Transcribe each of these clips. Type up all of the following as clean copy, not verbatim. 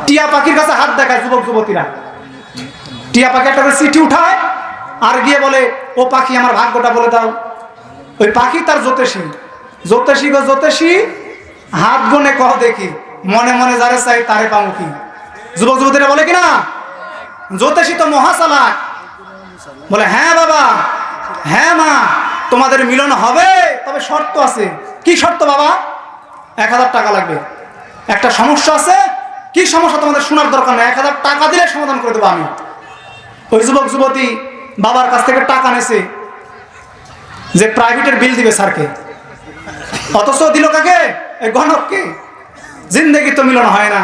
টিয়া পাখির কাছে হাত দেখায় যুবক যুবতীরা। টিয়া পাখি একটা করে চিঠি উঠায় আর গিয়ে বলে, ও পাখি আমার ভাগ্যটা বলে দাও। ওই পাখি তার জ্যোতিষী, জ্যোতিষী গো জ্যোতিষী, হাত গুনে কহ দেখি, মনে মনে যারে চাই তারে পাবো কি। যুবক যুবতীরা বলে কিনা, জ্যোতিষী তো মহাচালাক, বলে হ্যাঁ বাবা, হ্যাঁ মা, তোমাদের মিলন হবে, তবে শর্ত আছে। কি শর্ত বাবা? 1000 টাকা লাগবে। একটা সমস্যা আছে। কি সমস্যা তোমাদের শোনার দরকার নেই, 1000 টাকা দিলে সমাধান করে দেবো আমি। ওই যুবক যুবতী বাবার কাছ থেকে টাকা নেছে যে প্রাইভেটের বিল দিবে স্যারকে, অথচ দিল কাকে? এই গণককে। জিন্দেগি তো মিলন হয় না।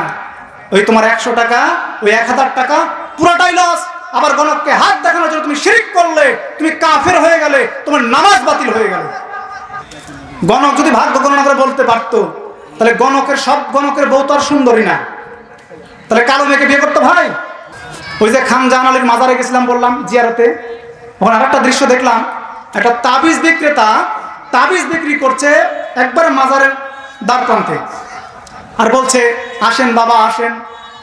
ওই তোমার 100 টাকা, ওই 1000 টাকা পুরোটাই লস। আবার গণককে হাত দেখানোর জন্য তুমি শিরক করলে, তুমি কাফের হয়ে গেলে, তোমার নামাজ বাতিল হয়ে গেল। গণক যদি ভাগ্য গণনা করে বলতে পারতো, তাহলে সব গণকের বউ তো আর সুন্দরী না, তাহলে কালো মেয়েকে বিয়ে করতো ভাই। ওই যে খান জাহান আলীর মাজারে গেছিলাম বললাম জিয়ারতে, ওখানে আরেকটা দৃশ্য দেখলাম। একটা তাবিজ বিক্রেতা তাবিজ বিক্রি করছে একবার মাজারের দ্বার প্রান্তে, আর বলছে, আসেন বাবা আসেন,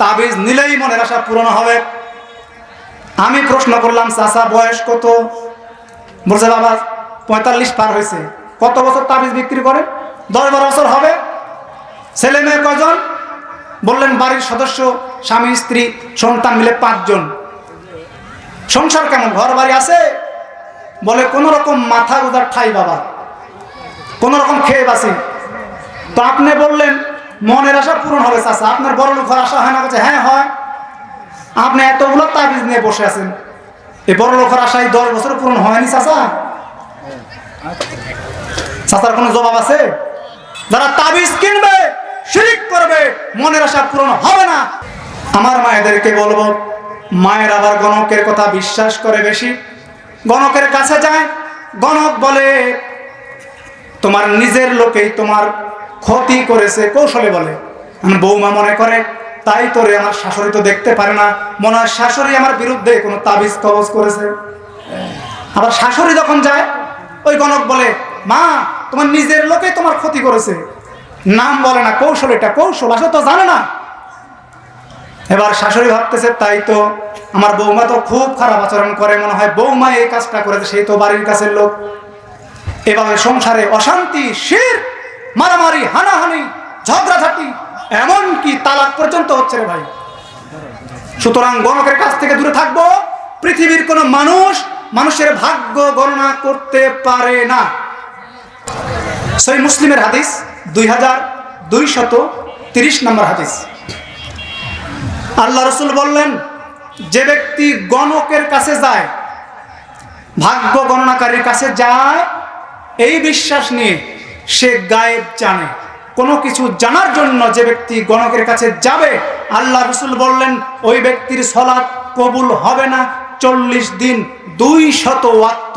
তাবিজ নিলেই মনের আশা পূরণ হবে। আমি প্রশ্ন করলাম, চাচা বয়স কত? বলছে বাবা 45 পার হয়েছে। কত বছর তাবিজ বিক্রি করে? 10-12 বছর হবে। ছেলে মেয়ে কজন? বললেন বাড়ির সদস্য, স্বামী স্ত্রী সন্তান মিলে 5 জন। সংসার কেমন, ঘর বাড়ি আছে? বলে কোন রকম মাথা গুজার ঠাই বাবা, কোন রকম খেয়ে বাসি। তো আপনি বললেন মনের আশা পূরণ হবে চাচা, আপনার বড় লোক আশা হয় না? বলছে হ্যাঁ হয়। আপনি এতগুলো তাবিজ নিয়ে বসে আছেন, এই বড় লোকের আশায় 10 বছর পূরণ হয়নি চাচা? চাচার কোনো জবাব আছে? যারা তাবিজ কিনবে, শিরক করবে, মনের আশা পূরণ হবে না। আমার মায়েদেরকে বলবো, মায়ের আবার গণকের কথা বিশ্বাস করে বেশি। গণকের কাছে যায়, গণক বলে তোমার নিজের লোকেই তোমার ক্ষতি করেছে, কৌশলে বলে। বৌমা মনে করে তাই তোরে আমার শাশুড়ি তো দেখতে পারে না, মনে হয় শাশুড়ি আমার বিরুদ্ধে কোনো তাবিজ কবজ করেছে। আবার শাশুড়ি যখন যায়, ওই গণক বলে মা তোমার নিজের লোকেই তোমার ক্ষতি করেছে। নাম বলে না, কৌশল, এটা কৌশল, আসলে তো জানে না। এবার শাশুড়ি ভাবতেছে তাই তো, আমার বৌমা তো খুব খারাপ আচরণ করে, মনে হয় বৌমা এই কাজটা করেছে, সেই তো বাড়ির কাছের লোক। এভাবে সংসারে অশান্তি, শির, মারামারি, হানাহানি, ঝগড়াঝাটি, এমনকি তালাক পর্যন্ত হচ্ছে রে ভাই। সুতরাং গণকের কাছ থেকে দূরে থাকবো। পৃথিবীর কোন মানুষের ভাগ্য গণনা করতে পারে না। সহিহ মুসলিমের হাদিস 2230 নম্বর হাদিস। আল্লাহ রাসূল বললেন, যে ব্যক্তি গণকের কাছে যায়, ভাগ্য গণনাকারীর কাছে যায়, এই বিশ্বাস নিয়ে সে গায়েব জানে। কোনো কিছু জানার জন্য যে ব্যক্তি গণকের কাছে যাবে, আল্লাহ রাসূল বললেন ওই ব্যক্তির সালাত কবুল হবে না 40 দিন 200 ওয়াক্ত।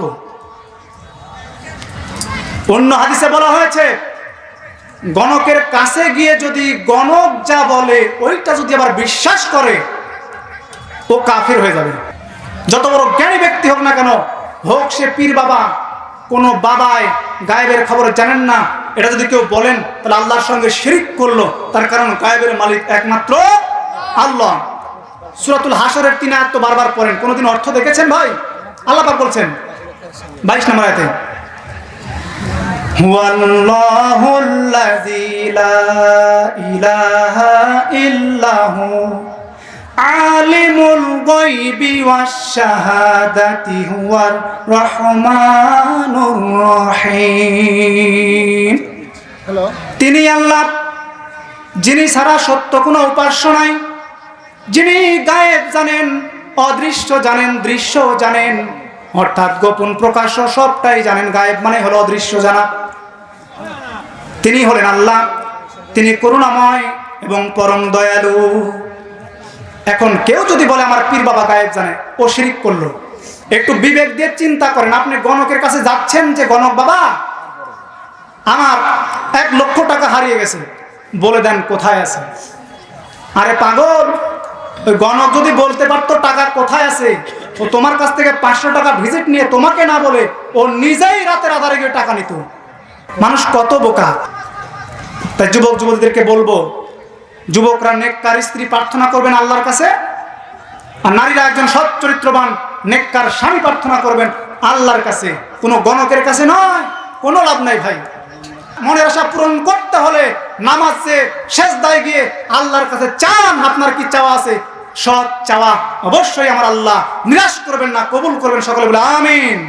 অন্য হাদিসে বলা হয়েছে, গণকের কাছে গিয়ে যদি গণক যা বলে ওইটা যদি আবার বিশ্বাস করে, ও কাফির হয়ে যাবে। যত বড় জ্ঞানী ব্যক্তি হোক না কেন, হোক সে পীর বাবা, কোনো বাবায় গায়েবের খবর জানেন না, এটা যদি কেউ বলেন তাহলে আল্লাহর সঙ্গে শিরক করলো। তার কারণ গায়েবের মালিক একমাত্র আল্লাহ। সূরাতুল হাসরের 3 আয়াত তো বারবার পড়েন, কোনদিন অর্থ দেখেছেন ভাই? আল্লাহ পাক বলছেন 22 নম্বর আয়াতে, হুয়াল্লাহুল্লাযী লা ইলাহা ইল্লাহু আলিমুল গায়বি ওয়াশ শাহাদাতি হুয়ার রহমানুর রহিম। তিনি আল্লাহ, যিনি ছাড়া সত্য কোনো উপাস্য নাই, যিনি গায়েব জানেন, অদৃশ্য জানেন, দৃশ্য জানেন, অর্থাৎ গোপন প্রকাশ্য সবটাই জানেন। গায়েব মানে হলো অদৃশ্য জানা। তিনি হলেন আল্লাহ, তিনি করুণাময় এবং পরম দয়ালু। এখন কেউ যদি বলে আমার পীর বাবা গায়েব জানে, ও শিরক করলো। একটু বিবেক দিয়ে চিন্তা করেন, আপনি গণকের কাছে যাচ্ছেন যে গণক বাবা আমার 1 লক্ষ টাকা হারিয়ে গেছে, বলে দেন কোথায় আছে। আরে পাগল, ওই গণক যদি বলতে পারতো টাকা কোথায় আছে, ও তোমার কাছ থেকে 500 টাকা ভিজিট নিয়ে তোমাকে না বলে ও নিজেই রাতের আধারে গিয়ে টাকা নিত। মানুষ কত বোকা। তাই যুবক যুবতীদেরকে বলবো, যুবকরা নেককার স্ত্রী প্রার্থনা করবেন আল্লাহর কাছে, আর নারীরা একজন সৎ চরিত্রবান নেককার স্বামী প্রার্থনা করবেন আল্লাহর কাছে, কোনো গণকের কাছে নয়। কোনো লাভ নাই ভাই। মনের আশা পূরণ করতে হলে নামাজে সেজদায় গিয়ে আল্লাহর কাছে চান। আপনার কি চাওয়া আছে? সৎ চাওয়া। অবশ্যই আমার আল্লাহ নিরাশ করবেন না, কবুল করবেন। সকলে বলে আমিন।